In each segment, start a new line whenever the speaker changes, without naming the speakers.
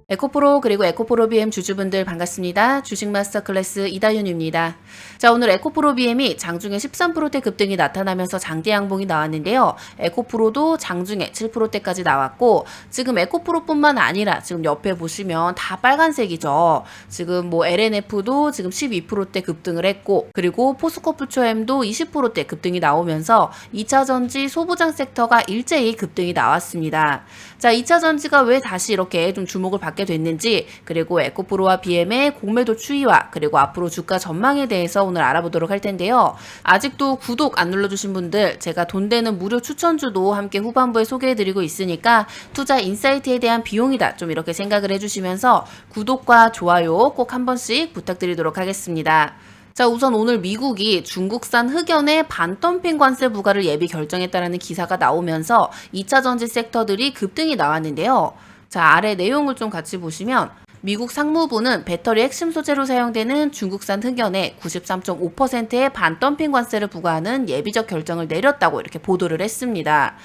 에코프로 그리고 에코프로 BM 주주분들 반갑습니다. 주식 마스터 클래스 이다윤입니다. 자, 오늘 에코프로 BM이 장중에 13%대 급등이 나타나면서 장대 양봉이 나왔는데요. 에코프로도 장중에 7%대까지 나왔고 지금 에코프로뿐만 아니라 지금 옆에 보시면 다 빨간색이죠. 지금 뭐 LNF도 지금 12%대 급등을 했고 그리고 포스코프초엠도 20%대 급등이 나오면서 2차전지 소부장 섹터가 일제히 급등이 나왔습니다. 자, 2차전지가 왜 다시 이렇게 좀 주목을 받게 됐는지 그리고 에코프로와 BM의 공매도 추이와 그리고 앞으로 주가 전망에 대해서 오늘 알아보도록 할 텐데요. 아직도 구독 안 눌러주신 분들 제가 돈 되는 무료 추천주도 함께 후반부에 소개해드리고 있으니까 투자 인사이트에 대한 비용이다 좀 이렇게 생각을 해주시면서 구독과 좋아요 꼭 한 번씩 부탁드리도록 하겠습니다. 자, 우선 오늘 미국이 중국산 흑연의 반덤핑 관세 부과를 예비 결정했다라는 기사가 나오면서 2차 전지 섹터들이 급등이 나왔는데요. 자, 아래 내용을 좀 같이 보시면 미국 상무부는 배터리 핵심 소재로 사용되는 중국산 흑연에 93.5%의 반덤핑 관세를 부과하는 예비적 결정을 내렸다고 이렇게 보도를 했습니다.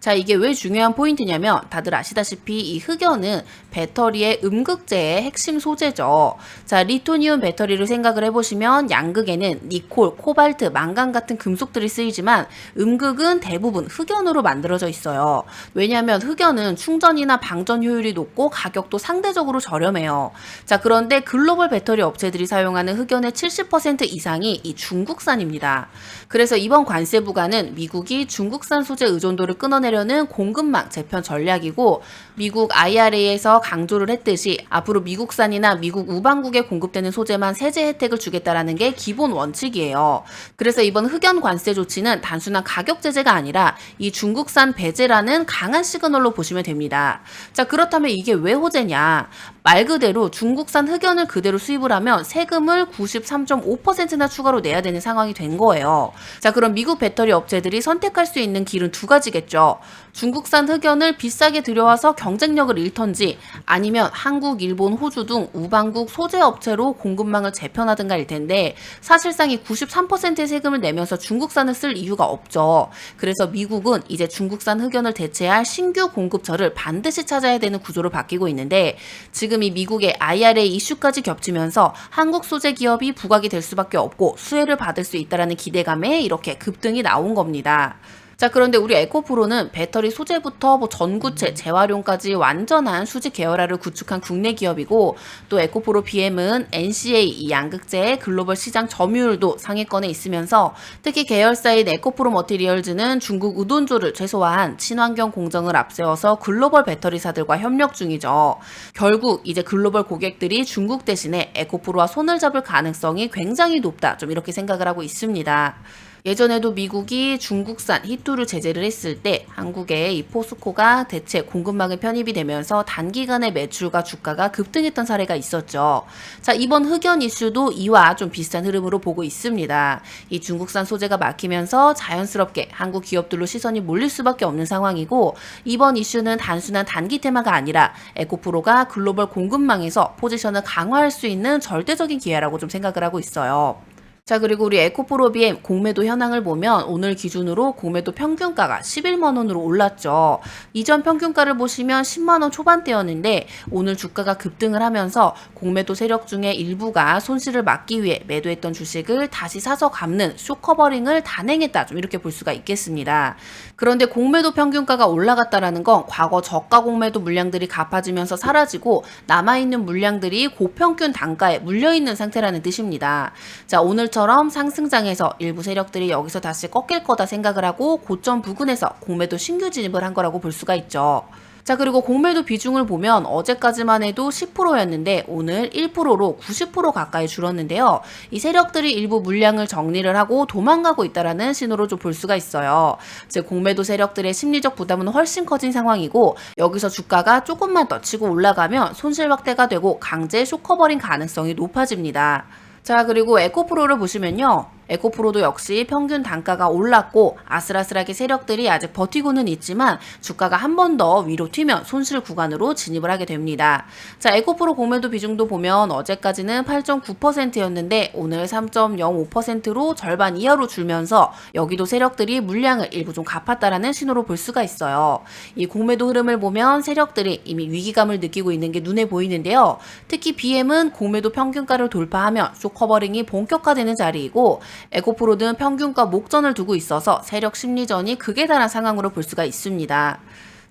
자, 이게 왜 중요한 포인트냐면 다들 아시다시피 이 흑연은 배터리의 음극재의 핵심 소재죠. 자, 리토니움 배터리를 생각을 해보시면 양극에는 니콜, 코발트, 망간 같은 금속들이 쓰이지만 음극은 대부분 흑연으로 만들어져 있어요. 왜냐하면 흑연은 충전이나 방전 효율이 높고 가격도 상대적으로 저렴해요. 자, 그런데 글로벌 배터리 업체들이 사용하는 흑연의 70% 이상이 이 중국산입니다. 그래서 이번 관세 부과는 미국이 중국산 소재 의존도를 끊어내려는 공급망 재편 전략이고 미국 IRA에서 강조를 했듯이 앞으로 미국산이나 미국 우방국에 공급되는 소재만 세제 혜택을 주겠다라는 게 기본 원칙이에요. 그래서 이번 흑연 관세 조치는 단순한 가격 제재가 아니라 이 중국산 배제라는 강한 시그널로 보시면 됩니다. 자, 그렇다면 이게 왜 호재냐? 말 그대로 중국산 흑연을 그대로 수입을 하면 세금을 93.5%나 추가로 내야 되는 상황이 된 거예요. 자, 그럼 미국 배터리 업체들이 선택할 수 있는 길은 두 가지겠죠. 중국산 흑연을 비싸게 들여와서 경쟁력을 잃던지 아니면 한국, 일본, 호주 등 우방국 소재 업체로 공급망을 재편하든가 일 텐데 사실상 이 93%의 세금을 내면서 중국산을 쓸 이유가 없죠. 그래서 미국은 이제 중국산 흑연을 대체할 신규 공급처를 반드시 찾아야 되는 구조로 바뀌고 있는데 지금 이 미국의 IRA 이슈까지 겹치면서 한국 소재 기업이 부각이 될 수밖에 없고 수혜를 받을 수 있다는 기대감에 이렇게 급등이 나온 겁니다. 자, 그런데 우리 에코프로는 배터리 소재부터 뭐 전구체, 재활용까지 완전한 수직 계열화를 구축한 국내 기업이고 또 에코프로 BM은 NCA 이 양극재의 글로벌 시장 점유율도 상위권에 있으면서 특히 계열사인 에코프로 머티리얼즈는 중국 의존도를 최소화한 친환경 공정을 앞세워서 글로벌 배터리사들과 협력 중이죠. 결국 이제 글로벌 고객들이 중국 대신에 에코프로와 손을 잡을 가능성이 굉장히 높다 좀 이렇게 생각을 하고 있습니다. 예전에도 미국이 중국산 히투를 제재를 했을 때 한국의 이 포스코가 대체 공급망에 편입이 되면서 단기간에 매출과 주가가 급등했던 사례가 있었죠. 자, 이번 흑연 이슈도 이와 좀 비슷한 흐름으로 보고 있습니다. 이 중국산 소재가 막히면서 자연스럽게 한국 기업들로 시선이 몰릴 수밖에 없는 상황이고 이번 이슈는 단순한 단기 테마가 아니라 에코프로가 글로벌 공급망에서 포지션을 강화할 수 있는 절대적인 기회라고 좀 생각을 하고 있어요. 자, 그리고 우리 에코프로 BM 공매도 현황을 보면 오늘 기준으로 공매도 평균가가 11만 원으로 올랐죠. 이전 평균가를 보시면 10만 원 초반대였는데 오늘 주가가 급등을 하면서 공매도 세력 중에 일부가 손실을 막기 위해 매도했던 주식을 다시 사서 갚는 숏커버링을 단행했다 좀 이렇게 볼 수가 있겠습니다. 그런데 공매도 평균가가 올라갔다라는 건 과거 저가 공매도 물량들이 갚아지면서 사라지고 남아있는 물량들이 고평균 단가에 물려있는 상태라는 뜻입니다. 자, 오늘처럼 상승장에서 일부 세력들이 여기서 다시 꺾일 거다 생각을 하고 고점 부근에서 공매도 신규 진입을 한 거라고 볼 수가 있죠. 자, 그리고 공매도 비중을 보면 어제까지만 해도 10%였는데 오늘 1%로 90% 가까이 줄었는데요. 이 세력들이 일부 물량을 정리를 하고 도망가고 있다라는 신호로 좀 볼 수가 있어요. 즉 공매도 세력들의 심리적 부담은 훨씬 커진 상황이고 여기서 주가가 조금만 더 치고 올라가면 손실 확대가 되고 강제 숏커버링 가능성이 높아집니다. 자, 그리고 에코프로를 보시면요. 에코프로도 역시 평균 단가가 올랐고 아슬아슬하게 세력들이 아직 버티고는 있지만 주가가 한 번 더 위로 튀면 손실 구간으로 진입을 하게 됩니다. 자, 에코프로 공매도 비중도 보면 어제까지는 8.9%였는데 오늘 3.05%로 절반 이하로 줄면서 여기도 세력들이 물량을 일부 좀 갚았다라는 신호로 볼 수가 있어요. 이 공매도 흐름을 보면 세력들이 이미 위기감을 느끼고 있는 게 눈에 보이는데요. 특히 BM은 공매도 평균가를 돌파하면 쇼커버링이 본격화되는 자리이고 에코프로는 평균가 목전을 두고 있어서 세력 심리전이 극에 달한 상황으로 볼 수가 있습니다.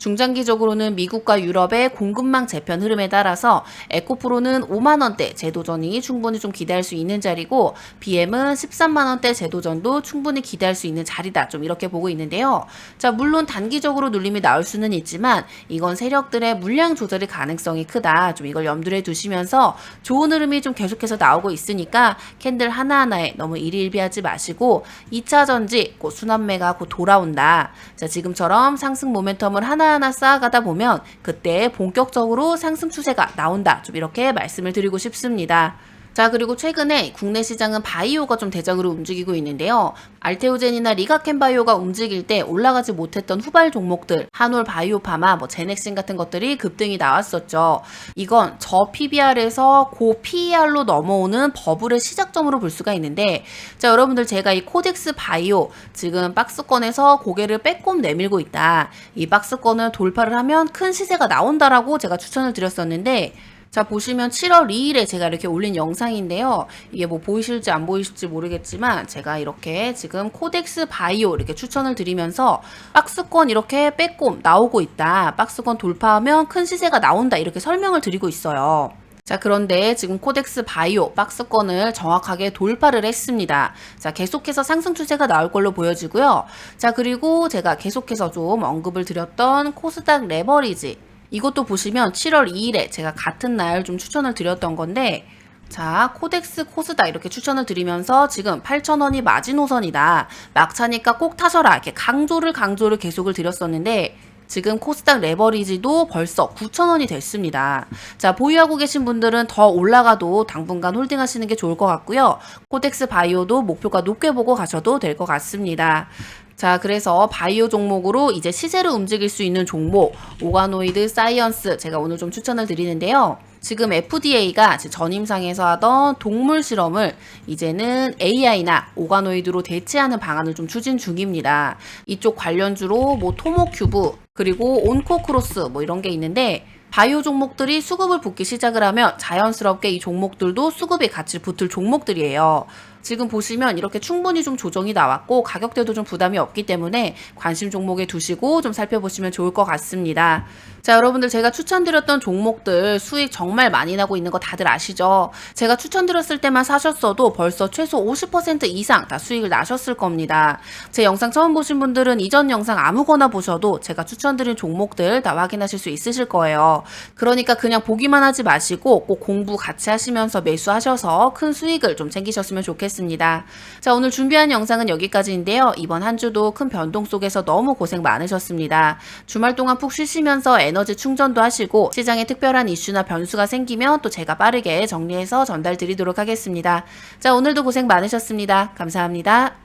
중장기적으로는 미국과 유럽의 공급망 재편 흐름에 따라서 에코프로는 5만원대 제도전이 충분히 좀 기대할 수 있는 자리고 BM은 13만원대 제도전도 충분히 기대할 수 있는 자리다. 좀 이렇게 보고 있는데요. 자, 물론 단기적으로 눌림이 나올 수는 있지만 이건 세력들의 물량 조절의 가능성이 크다. 좀 이걸 염두에 두시면서 좋은 흐름이 좀 계속해서 나오고 있으니까 캔들 하나하나에 너무 일희일비하지 마시고 2차 전지 곧 순환매가 곧 돌아온다. 자, 지금처럼 상승 모멘텀을 하나하나 쌓아가다 보면 그때 본격적으로 상승 추세가 나온다. 좀 이렇게 말씀을 드리고 싶습니다. 자, 그리고 최근에 국내 시장은 바이오가 좀 대장으로 움직이고 있는데요. 알테오젠이나 리가켄바이오가 움직일 때 올라가지 못했던 후발 종목들, 한올 바이오파마, 제넥신 같은 것들이 급등이 나왔었죠. 이건 저 PBR에서 고 PER로 넘어오는 버블의 시작점으로 볼 수가 있는데, 자, 여러분들 제가 이 코덱스 바이오 지금 박스권에서 고개를 빼꼼 내밀고 있다. 이 박스권을 돌파를 하면 큰 시세가 나온다라고 제가 추천을 드렸었는데, 자, 보시면 7월 2일에 제가 이렇게 올린 영상인데요. 이게 뭐 보이실지 안 보이실지 모르겠지만 제가 이렇게 지금 코덱스 바이오 이렇게 추천을 드리면서 박스권 이렇게 빼꼼 나오고 있다. 박스권 돌파하면 큰 시세가 나온다. 이렇게 설명을 드리고 있어요. 자, 그런데 지금 코덱스 바이오 박스권을 정확하게 돌파를 했습니다. 자, 계속해서 상승 추세가 나올 걸로 보여지고요. 자, 그리고 제가 계속해서 좀 언급을 드렸던 코스닥 레버리지, 이것도 보시면 7월 2일에 제가 같은 날 좀 추천을 드렸던 건데, 자, 코덱스 코스닥 이렇게 추천을 드리면서 지금 8,000원이 마지노선이다. 막차니까 꼭 타셔라. 이렇게 강조를 계속을 드렸었는데, 지금 코스닥 레버리지도 벌써 9,000원이 됐습니다. 자, 보유하고 계신 분들은 더 올라가도 당분간 홀딩하시는 게 좋을 것 같고요. 코덱스 바이오도 목표가 높게 보고 가셔도 될 것 같습니다. 자, 그래서 바이오 종목으로 이제 시세를 움직일 수 있는 종목, 오가노이드 사이언스 제가 오늘 좀 추천을 드리는데요. 지금 FDA가 전임상에서 하던 동물 실험을 이제는 AI나 오가노이드로 대체하는 방안을 좀 추진 중입니다. 이쪽 관련주로 토모큐브 그리고 온코크로스 이런 게 있는데, 바이오 종목들이 수급을 붓기 시작을 하면 자연스럽게 이 종목들도 수급이 같이 붙을 종목들이에요. 지금 보시면 이렇게 충분히 좀 조정이 나왔고 가격대도 좀 부담이 없기 때문에 관심 종목에 두시고 좀 살펴보시면 좋을 것 같습니다. 자, 여러분들 제가 추천드렸던 종목들 수익 정말 많이 나고 있는 거 다들 아시죠? 제가 추천드렸을 때만 사셨어도 벌써 최소 50% 이상 다 수익을 나셨을 겁니다. 제 영상 처음 보신 분들은 이전 영상 아무거나 보셔도 제가 추천드린 종목들 다 확인하실 수 있으실 거예요. 그러니까 그냥 보기만 하지 마시고 꼭 공부 같이 하시면서 매수하셔서 큰 수익을 좀 챙기셨으면 좋겠습니다. 자, 오늘 준비한 영상은 여기까지인데요. 이번 한 주도 큰 변동 속에서 너무 고생 많으셨습니다. 주말 동안 푹 쉬시면서 에너지 충전도 하시고 시장에 특별한 이슈나 변수가 생기면 또 제가 빠르게 정리해서 전달 드리도록 하겠습니다. 자, 오늘도 고생 많으셨습니다. 감사합니다.